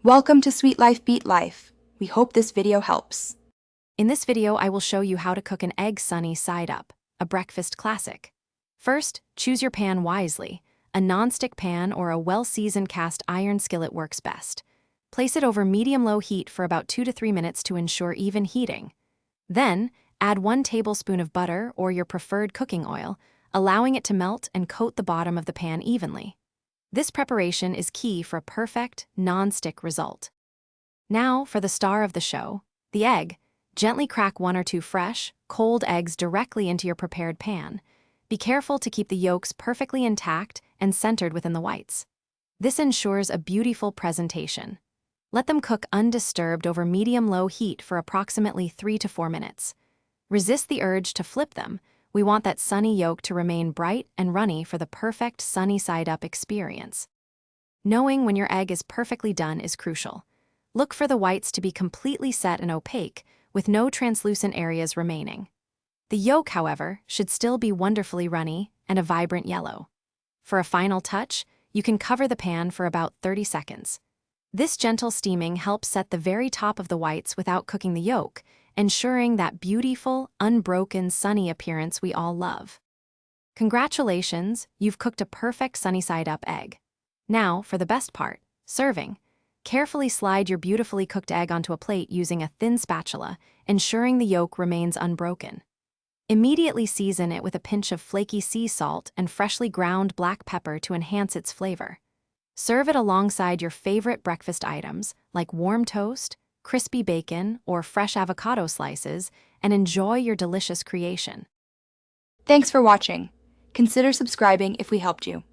Welcome to Sweet Life Beat Life. We hope this video helps. In this video, I will show you how to cook an egg sunny side up, a breakfast classic. First, choose your pan wisely. A non-stick pan or a well-seasoned cast iron skillet works best. Place it over medium-low heat for about 2 to 3 minutes to ensure even heating. Then, add 1 tablespoon of butter or your preferred cooking oil, allowing it to melt and coat the bottom of the pan evenly. This preparation is key for a perfect, non-stick result. Now, for the star of the show, the egg. Gently crack 1 or 2 fresh, cold eggs directly into your prepared pan. Be careful to keep the yolks perfectly intact and centered within the whites. This ensures a beautiful presentation. Let them cook undisturbed over medium-low heat for approximately 3 to 4 minutes. Resist the urge to flip them. We want that sunny yolk to remain bright and runny for the perfect sunny side-up experience. Knowing when your egg is perfectly done is crucial. Look for the whites to be completely set and opaque, with no translucent areas remaining. The yolk, however, should still be wonderfully runny and a vibrant yellow. For a final touch, you can cover the pan for about 30 seconds. This gentle steaming helps set the very top of the whites without cooking the yolk, ensuring that beautiful, unbroken, sunny appearance we all love. Congratulations, you've cooked a perfect sunny side-up egg. Now, for the best part, serving. Carefully slide your beautifully cooked egg onto a plate using a thin spatula, ensuring the yolk remains unbroken. Immediately season it with a pinch of flaky sea salt and freshly ground black pepper to enhance its flavor. Serve it alongside your favorite breakfast items like warm toast, crispy bacon, or fresh avocado slices, and enjoy your delicious creation. Thanks for watching. Consider subscribing if we helped you.